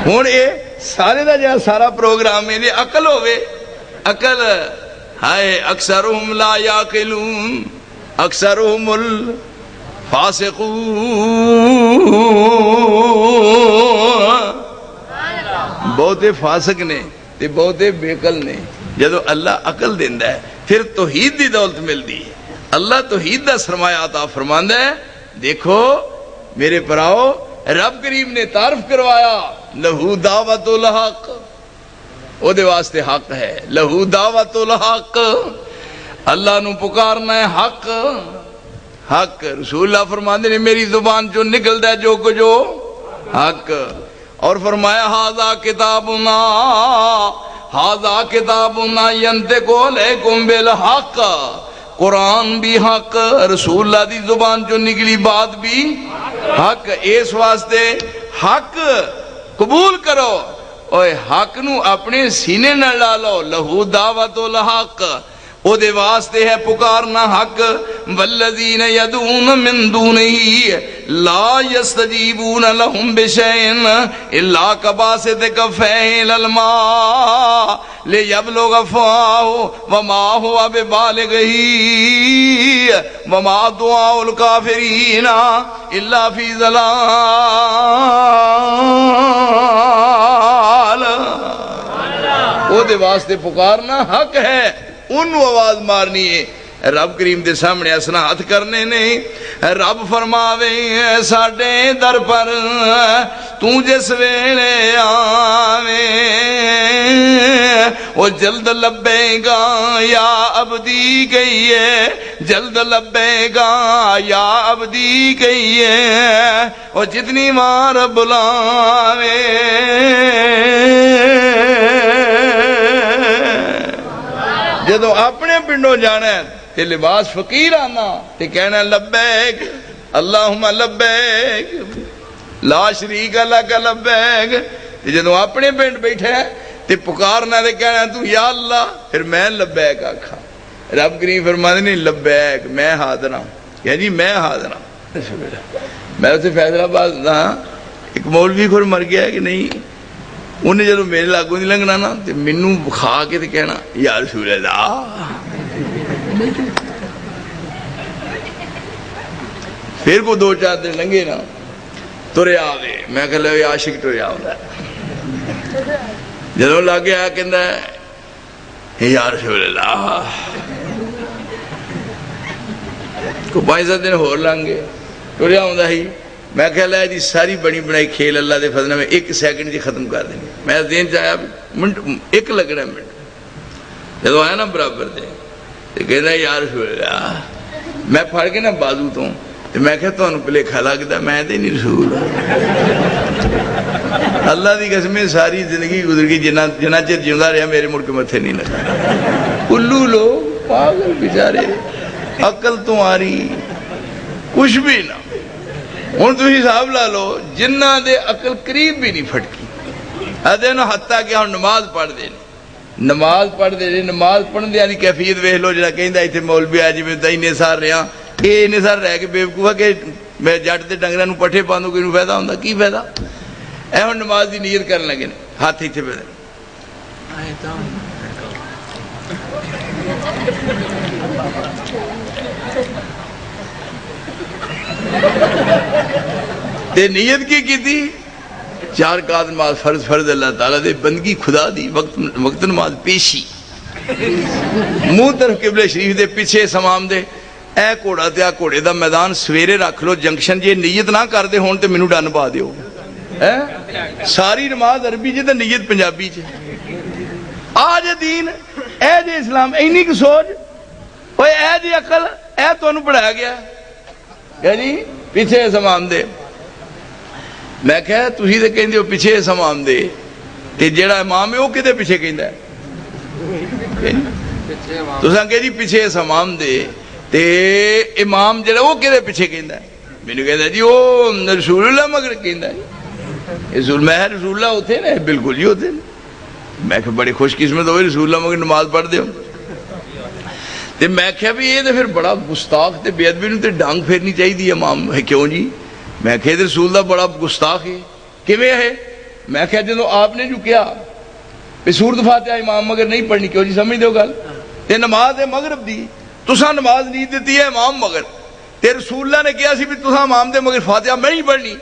ہوں یہ سارے دا جہاں سارا پروگرام ہے عقل ہوے عقل ہائے اکثرہم لا یعقلون اکثرہم الفاسقون بہتے فاسق نے تے بہتے بیقل نے جدو اللہ عقل دیندا ہے پھر توحید دی دولت ملدی ہے اللہ توحید دا سرمایہ عطا فرماندا ہے دیکھو میرے پراؤ رب کریم نے تعارف کروایا لہو دعوت الحق او دے واسطے حق ہے لہو دعوت الحق اللہ نو پکارنا ہے حق حق رسول اللہ فرماندے نے میری زبان جو نکلدا ہے جو کو جو حق اور فرمایا ھذا کتابنا ینطق علیکم بالحق قرآن بھی حق رسول اللہ دی زبان جو نکلی بات بھی حق اس واسطے حق قبول کرو اوے حق نو اپنے سینے نہ ڈالو لہو دعوت الحق او دے واسطے ہے پکارنا حق والذین یدعون من دونہ لا یستجیبون لہم بشیء الا کباسط کفیہ الی الماء لیبلغ فاہ وما هو ببالغہ وما دعاء الکافرین الا فی ضلال او دے واسطے پکارنا حق ہے انہوں آواز مارنی ہے رب کریم دے سامنے اسنا ہاتھ کرنے نہیں رب فرماوے ساڑے در پر تو جس ویلے آوے وہ جلد لبے گا یا عبدی کہیے جلد لبے گا یا عبدی کہیے وہ جتنی مار بلاوے جدو اپنے پنڈوں جانا ہے تے لباس فقیر آنا تے کہنا لبیک اللہم لبیک لا شریک لک لبیک تے جدو اپنے پنڈ بیٹھے تے پکارنا تے کہنا تو یا اللہ پھر میں لبیک آکھا رب کریم فرماتے نہیں لبیک میں حاضر ہوں یا جی میں حاضر ہوں میں اسے فیصل آباد ایک مولوی خور مر گیا ہے کہ نہیں انہیں جدو میرے لاگوں نہیں لنگنا نا تو منوں کھا کے تو کہنا یا رسول اللہ پھر کو دو چار دن لنگے نا ترے آوے میں کہہ لے عاشق ترے آوے جدو لاگے آ کہندا ہے یا رسول اللہ کو 5-7 دن ہور لنگے ترے آوندا ہی میں کہہ لیا جی ساری بڑی بڑائی کھیل اللہ دے فضل میں 1 سیکنڈ جی ختم کر دیں میں دین چاہیا منٹ 1 لگنا منٹ جدو آیا نا برابر دے تو کہنا یا رسول اللہ میں پھڑ کے نا بازو تو میں کہتا ہوں پلے کھا لگتا میں دے نہیں رسول اللہ دی قسمیں ساری زندگی گزر گئی جنہ چر جیوندا رہا میرے ملک متھے نہیں لگا الو لوگ پاگل بیچارے عقل تمہاری کچھ بھی نہ ہوں تو حساب لا لو جنہ دے عقل قریب بھی نہیں پھٹکی ادے نو حتیٰ کہ ہم نماز پڑھ دے نماز پڑھ دے نماز پڑھن دی کیفیت ویکھ لو جڑا کہندا ایتھے مولوی آ جی میں تے اننے سال رہا اے اننے سال رہ کے بیوقوف کہ میں جٹ تے ڈنگراں نو پٹھے پاندوں کوئی نو فائدہ ہوندا کی فائدہ اے ہن نماز دی نیت کرن لگے نے ہاتھ ایتھے پہ تے نیت کی تھی 4 رکعت نماز فرض اللہ تعالیٰ دے بندگی خدا دی وقت نماز پیشی منہ طرف قبلہ شریف دے پیچھے سمام دے اے کوڑا تے کوڑے دا میدان سویرے رکھ لو جنکشن جے نیت نہ کر دے ہون تے مینوں ڈن پا دیو ساری نماز عربی جے تے نیت پنجابی چ آج دین اے جے اسلام اینی کی سوچ اوے اے جے عقل اے تانوں پڑھایا گیا کہ جی پیچھے سمام دے میں کہا تسی تے کہندے ہو پیچھے سمام دے تے جیڑا امام ہے وہ کدے پیچھے کہندا ہے تساں کہ جی پیچھے سمام دے تے امام جڑا وہ کدے پیچھے کہندا ہے مینوں کہندا جی وہ رسول اللہ مگر کہندا ہے رسول اللہ ہوتے نا بالکل ہی ہوتے میں کہ بڑی خوش قسمت ہوئے رسول اللہ مگر نماز پڑھ دے ہو تے میں کہا بھی یہ پھر بڑا گستاخ تے بے ادبی نوں تے ڈانگ پھیرنی چاہیے امام ہے کیوں جی میں کہ رسول اللہ بڑا گستاخ ہے کیویں ہے میں کہا جدو آپ نے جو کیا سورت فاتحہ امام مگر نہیں پڑھنی، کیوں جی سمجھ دو گل؟ تے نماز ہے مغرب دی، تساں نماز نہیں دیتی ہے امام مگر، تے رسول اللہ نے کہا سی بھی تساں امام دے مگر فاتحہ میں نہیں پڑھنی،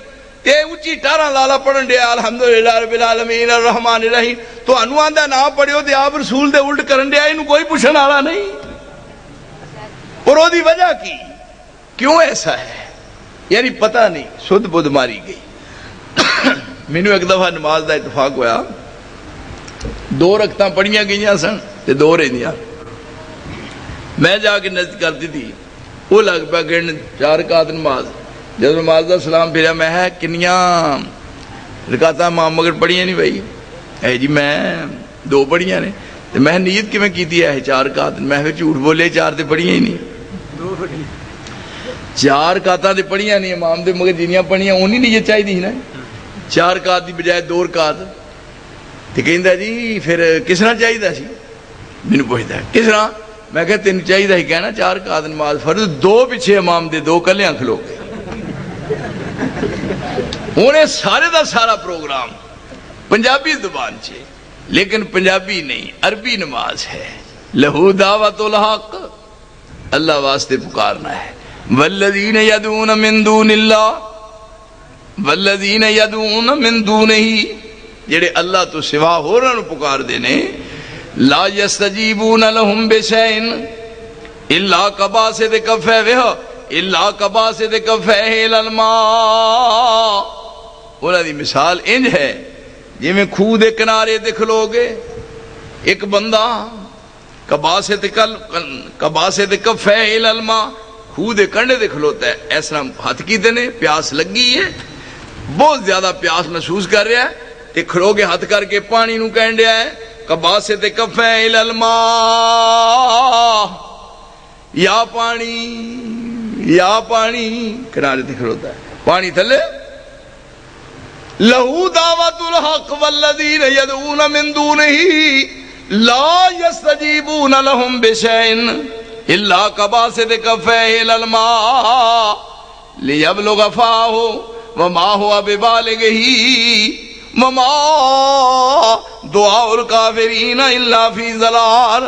تے اچھی ٹارا لالا پڑھن دیا الحمدللہ رب العالمین الرحمن الرحیم، تو انو آندہ نہ پڑھیو تے آپ رسول دے الٹ کرن دیا، انہوں کوئی پوچھن والا نہیں۔ اور وہ دی وجہ کی کیوں ایسا ہے؟ یعنی پتہ نہیں، سدھ بدھ ماری گئی۔ مینوں ایک دفعہ نماز دا اتفاق ہویا، 2 رکعتاں پڑھیاں گئیاں سن تے 2 رہندیاں، میں جا کے نزد کرتی تھی، وہ لگ پیا گن 4 رکعت نماز، جب نماز دا سلام پھریا میں ہے کنیاں رکعتاں امام مگر پڑھیاں نہیں بھائی، اے جی میں 2 پڑھیاں نے، تے میں نیت کیویں کیتی ہے 4 رکعت، میں پھر جھوٹ بولے 4 تے پڑھیاں ہی نہیں، 4 رکعتاں تے پڑھیاں نہیں امام دے مگر جنیاں پڑھیاں اونی نیت چاہیے نا، 4 رکعت دی بجائے 2 رکعت، تے کہندا جی پھر کس طرح چاہیے سی؟ مینوں پوچھدا کس طرح؟ میں کہ تینوں چاہیے سی کہنا 4 رکعت نماز فرض، 2 پیچھے امام دے 2 کلیاں کھلو کے، انہیں سارے دا سارا پروگرام پنجابی زبان چ، لیکن پنجابی نہیں عربی نماز ہے، لہو دعوت الحق، اللہ واسطے پکارنا ہے، والذین یدعون من دون اللہ، والذین یدعون من دونہ، جڑے اللہ تو سوا ہوراں نوں پکار دے نے، لا یستجیبون لہم بشیء الا کباسط کفیہ الا کباسط کفیہ الی الماء، انہاں دی مثال انج ہے جی میں کھوہ دے کنارے دے کھلو گے، ایک بندہ کباسط کفیہ الی الماء، کھوہ دے کنڈے دے کھلوتا ہے، اس طرح ہاتھ کی دینے، پیاس لگی ہے، بہت زیادہ پیاس محسوس کر رہا ہے، تے کھلو گے ہاتھ کر کے پانی نو کہن دیا ہے کباسط کفیہ الی الماء، یا پانی کنارے تے کھلوتا ہے، پانی تھلے، لہو دعوت الحق والذین یدعون من دونہ لا یستجیبون لہم بشیء الا کباسط کفیہ الی الماء لیبلغ فاہ وما هو ببالغہ وما دعاء الکافرین الا فی ضلال،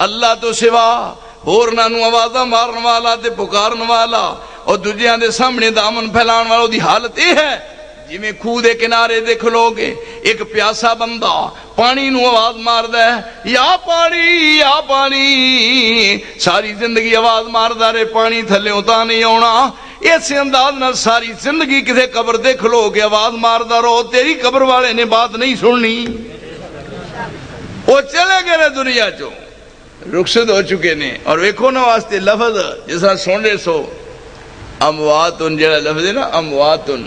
اللہ تو سوا ہورناں نوں آوازاں مارن والا تے پکارن والا اور دوجیاں دے سامنے دامن پھیلان والا دی حالت یہ ہے جی میں کھوہ دے کنارے دے کھلو گے، ایک پیاسا بندہ پانی نو آواز ماردا ہے یا پانی، ساری زندگی آواز ماردا رہے پانی تھلے ہوتا نہیں آنا، ایسے انداز نہ ساری زندگی کسے قبر دے کھلو کے آواز ماردا رہو، تیری قبر والے نے بات نہیں سننی، وہ چلے گئے نے دنیا چوں، رخصت ہو چکے نے، اور ویکھو نا واسطے لفظ جس طرح سن رہے سو امواتن، جڑا لفظ ہے نا امواتن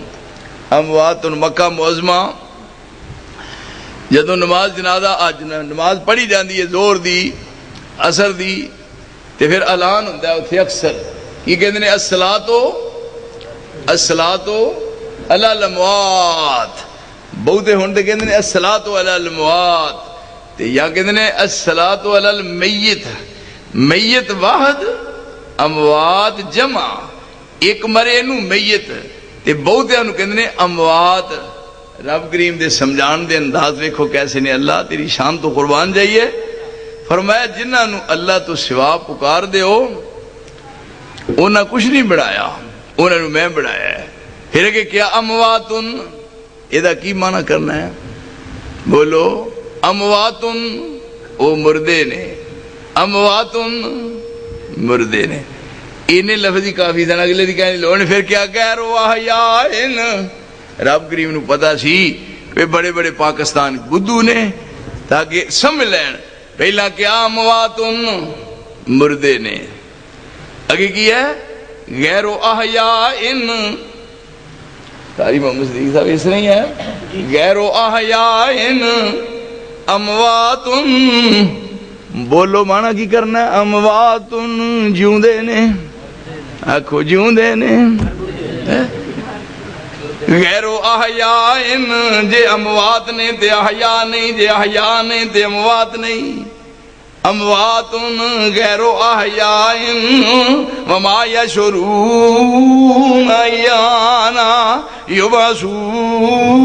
مکہ معظمہ جدو نماز جنازہ نماز پڑھی جاندی ہے زور دی اثر دی تے پھر اعلان ہوتا ہے اتنے اکثر کی کہتے ہیں الصلاۃ علی الاموات، بہتے ہون تے کہتے ہیں الصلاۃ علی الاموات، تے یا کہتے ہیں الصلاۃ علی المیت، میت واحد اموات جمع، ایک مرے نو میت تے بہتے انہوں کہتے ہیں اموات۔ رب کریم دے سمجھان دے انداز ویکھو کیسے نے، اللہ تیری شان تو قربان جائیے، فرمایا جنہاں نو اللہ تو سوا پکار دے ہو انہاں کچھ نہیں بڑھایا، انہاں نو میں بڑھایا ہے۔ پھر کہ کیا امواتن، ایدہ کی معنی کرنا ہے؟ بولو امواتن، او مردے نے، امواتن مردے نے، انہیں لفظی کافی دن اگلے دی کہنے لوگوں، پھر کیا غیر واحیائن، رب کریم نو پتا سی پہ بڑے بڑے پاکستان بدو نے تاکہ سمجھ لین، پہلا کیا امواتن مردے نے، اگے کی ہے غیر احیائن، تاری محمد صدیق صاحب اس نہیں ہے، غیر احیائن امواتن، بولو مانا کی کرنا ہے، امواتن جیوندے نے، آکھو جیوندے نے، غیر احیائن، جے اموات نے تے احیاء نہیں، جے احیاء نہیں تے اموات نہیں، امواتن غیر احیائن وما یشعرون ایانا یبعثون،